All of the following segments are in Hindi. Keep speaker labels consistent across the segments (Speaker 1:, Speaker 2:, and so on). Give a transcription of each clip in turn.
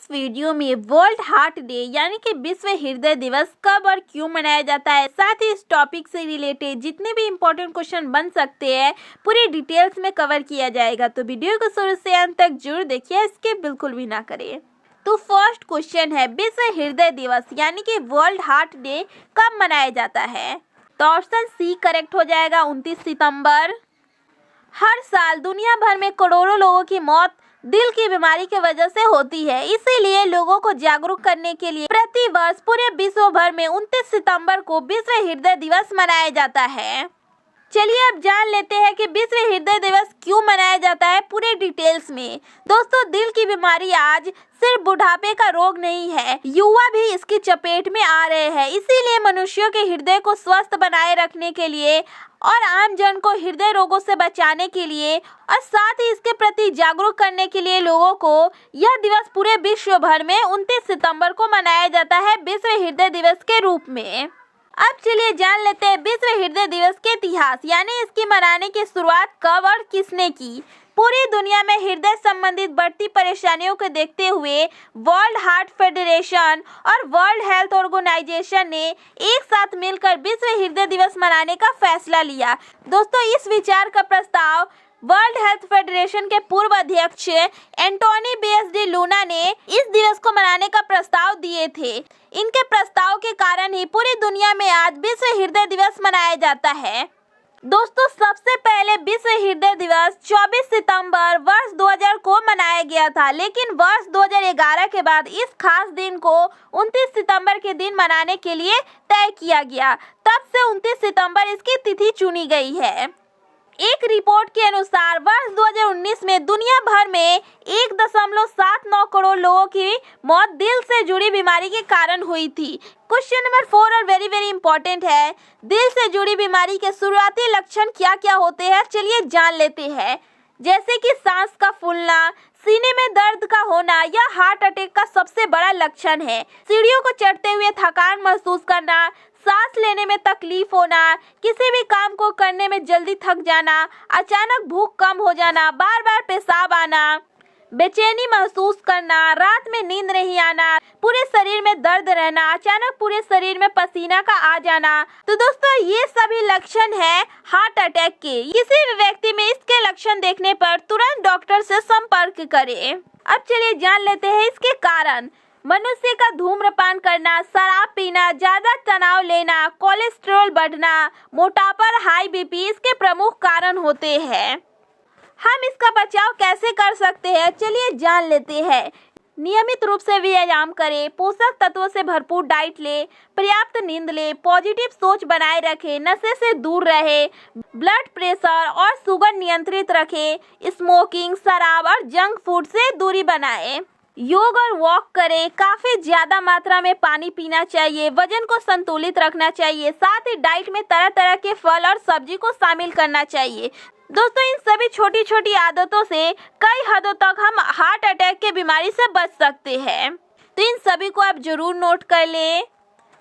Speaker 1: वीडियो में वर्ल्ड हार्ट डे यानी कि विश्व हृदय दिवस कब और क्यों मनाया जाता है, साथ ही इस टॉपिक से रिलेटेड जितने भी इम्पोर्टेंट क्वेश्चन बन सकते हैं पूरी डिटेल्स में कवर किया जाएगा। तो वीडियो को शुरू से अंत तक जरूर देखिए, स्किप बिल्कुल भी ना करें। तो फर्स्ट क्वेश्चन है, विश्व हृदय दिवस यानी कि वर्ल्ड हार्ट डे कब मनाया जाता है? तो ऑप्शन सी करेक्ट हो जाएगा, 29 सितंबर। हर साल दुनिया भर में करोड़ों लोगों की मौत दिल की बीमारी की वजह से होती है, इसीलिए लोगों को जागरूक करने के लिए प्रति वर्ष पूरे विश्व भर में 29 सितंबर को विश्व हृदय दिवस मनाया जाता है। चलिए अब जान लेते हैं कि विश्व हृदय दिवस क्यों मनाया जाता है पूरे डिटेल्स में। दोस्तों, दिल की बीमारी आज सिर्फ बुढ़ापे का रोग नहीं है, युवा भी इसकी चपेट में आ रहे हैं। इसीलिए मनुष्यों के हृदय को स्वस्थ बनाए रखने के लिए और आम जन को हृदय रोगों से बचाने के लिए और साथ ही इसके प्रति जागरूक करने के लिए लोगों को यह दिवस पूरे विश्व भर में 29 सितंबर को मनाया जाता है विश्व हृदय दिवस के रूप में। अब चलिए जान लेते हैं विश्व हृदय दिवस के इतिहास, यानी इसकी मनाने की शुरुआत कब और किसने की। पूरी दुनिया में हृदय संबंधित बढ़ती परेशानियों को देखते हुए वर्ल्ड हार्ट फेडरेशन और वर्ल्ड हेल्थ ऑर्गेनाइजेशन ने एक साथ मिलकर विश्व हृदय दिवस मनाने का फैसला लिया। दोस्तों, इस विचार का प्रस्ताव वर्ल्ड हेल्थ फेडरेशन के पूर्व अध्यक्ष एंटोनी BSD लूना ने इस दिवस को मनाने का प्रस्ताव दिए थे। इनके प्रस्ताव के कारण ही पूरी दुनिया में आज विश्व हृदय दिवस मनाया जाता है। दोस्तों, सबसे पहले विश्व हृदय दिवस 24 सितंबर वर्ष 2000 को मनाया गया था, लेकिन वर्ष 2011 के बाद इस खास दिन को 29 सितंबर के दिन मनाने के लिए तय किया गया। तब से 29 सितंबर इसकी तिथि चुनी गई है। एक रिपोर्ट के अनुसार वर्ष 2019 में दुनिया भर में 1.79 करोड़ लोगों की मौत दिल से जुड़ी बीमारी के कारण हुई थी। क्वेश्चन नंबर 4 और वेरी वेरी इंपॉर्टेंट है, दिल से जुड़ी बीमारी के शुरुआती लक्षण क्या क्या होते हैं, चलिए जान लेते हैं। जैसे कि सांस का फूलना, सीने में दर्द का होना या हार्ट अटैक का सबसे बड़ा लक्षण है। सीढ़ियों को चढ़ते हुए थकान महसूस करना, सांस लेने में तकलीफ होना, किसी भी काम को करने में जल्दी थक जाना, अचानक भूख कम हो जाना, बार बार पेशाब आना, बेचैनी महसूस करना, रात में नींद नहीं आना, पूरे शरीर में दर्द रहना, अचानक पूरे शरीर में पसीना का आ जाना। तो दोस्तों, ये सभी लक्षण है हार्ट अटैक के। किसी भी व्यक्ति में इसके लक्षण देखने पर तुरंत डॉक्टर से संपर्क करें। अब चलिए जान लेते हैं इसके कारण। मनुष्य का धूम्रपान करना, शराब पीना, ज्यादा तनाव लेना, कोलेस्ट्रॉल बढ़ना, मोटापा और हाई BP इसके प्रमुख कारण होते हैं। हम इसका बचाव कैसे कर सकते हैं, चलिए जान लेते हैं। नियमित रूप से व्यायाम करें, पोषक तत्वों से भरपूर डाइट ले, पर्याप्त नींद ले, पॉजिटिव सोच बनाए रखें, नशे से दूर रहे, ब्लड प्रेशर और शुगर नियंत्रित रखें, स्मोकिंग, शराब और जंक फूड से दूरी बनाएं, योग और वॉक करें, काफी ज्यादा मात्रा में पानी पीना चाहिए, वजन को संतुलित रखना चाहिए, साथ ही डाइट में तरह तरह के फल और सब्जी को शामिल करना चाहिए। दोस्तों, इन सभी छोटी छोटी आदतों से कई हदों तक हम हार्ट अटैक की बीमारी से बच सकते हैं। तो इन सभी को आप जरूर नोट कर लें।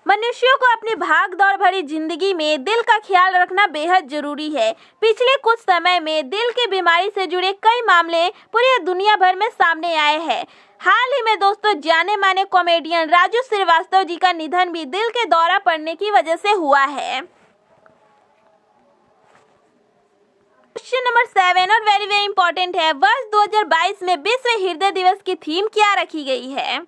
Speaker 1: मनुष्यों को अपनी भाग दौड़ भरी जिंदगी में दिल का ख्याल रखना बेहद जरूरी है। पिछले कुछ समय में दिल की बीमारी से जुड़े कई मामले पूरी दुनिया भर में सामने आए हैं। हाल ही में दोस्तों, जाने माने कॉमेडियन राजू श्रीवास्तव जी का निधन भी दिल के दौरा पड़ने की वजह से हुआ है। क्वेश्चन नंबर 7 और वेरी वेरी इंपॉर्टेंट है, वर्ष 2022 में विश्व हृदय दिवस की थीम क्या रखी गई है?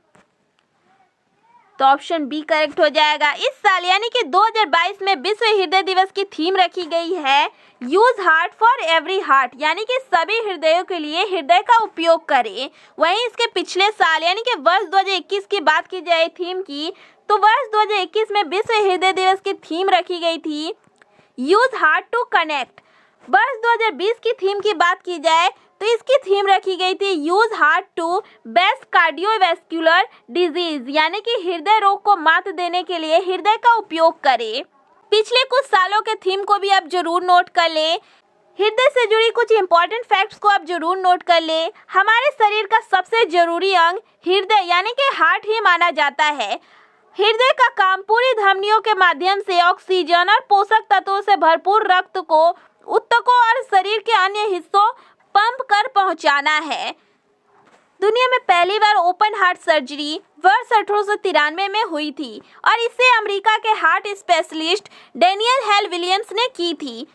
Speaker 1: तो ऑप्शन बी करेक्ट हो जाएगा। इस साल यानी कि 2022 में विश्व हृदय दिवस की थीम रखी गई है use heart for every heart, यानी कि सभी हृदयों के लिए हृदय का उपयोग करें। वहीं इसके पिछले साल यानी कि वर्ष 2021 की बात की जाए थीम की, तो वर्ष 2021 में विश्व हृदय दिवस की थीम रखी गई थी यूज हार्ट टू कनेक्ट। वर्ष 2020 की थीम की बात की जाए तो इसकी थीम रखी गई थी use heart to beat cardiovascular disease, यानी कि हृदय रोग को मात देने के लिए हृदय का उपयोग करें। पिछले कुछ सालों के थीम को भी आप जरूर नोट कर लें। हृदय से जुड़ी कुछ इंपॉर्टेंट फैक्ट्स को आप जरूर नोट कर लें। हमारे शरीर का सबसे जरूरी अंग हृदय यानी कि हार्ट ही माना जाता है। हृदय का काम पूरी धमनियों के माध्यम से ऑक्सीजन और पोषक तत्वों से भरपूर रक्त को ऊतकों और शरीर के अन्य हिस्सों पंप कर पहुंचाना है। दुनिया में पहली बार ओपन हार्ट सर्जरी वर्ष 1893 में हुई थी और इसे अमेरिका के heart specialist Daniel hello Williams ने की थी।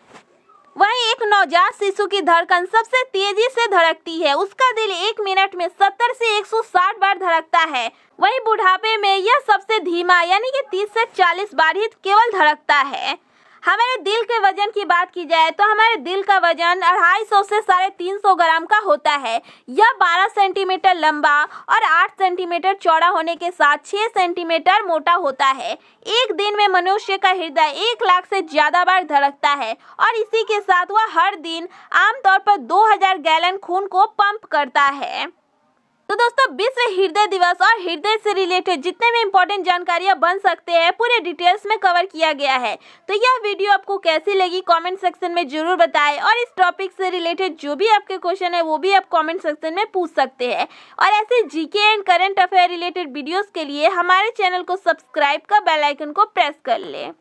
Speaker 1: वहीं एक नवजात शिशु की धड़कन सबसे तेजी से धड़कती है। उसका दिल 1 मिनट में 70 से 160 बार धड़कता है। वहीं बुढ़ापे में यह सबसे धीमा यानी कि 30 से 40 बार ही केवल धड़कता है। हमारे दिल के वजन की बात की जाए तो हमारे दिल का वजन 250 से 350 ग्राम का होता है। यह 12 सेंटीमीटर लंबा और 8 सेंटीमीटर चौड़ा होने के साथ 6 सेंटीमीटर मोटा होता है। एक दिन में मनुष्य का हृदय 1 लाख से ज्यादा बार धड़कता है और इसी के साथ वह हर दिन आमतौर पर 2000 गैलन खून को पंप करता है। तो दोस्तों, विश्व हृदय दिवस और हृदय से रिलेटेड जितने भी इंपॉर्टेंट जानकारियां बन सकते हैं पूरे डिटेल्स में कवर किया गया है। तो यह वीडियो आपको कैसी लगी कमेंट सेक्शन में जरूर बताएं और इस टॉपिक से रिलेटेड जो भी आपके क्वेश्चन है वो भी आप कमेंट सेक्शन में पूछ सकते हैं। और ऐसे GK and current affair related videos के लिए हमारे चैनल को सब्सक्राइब कर बेल आइकन को प्रेस कर लें।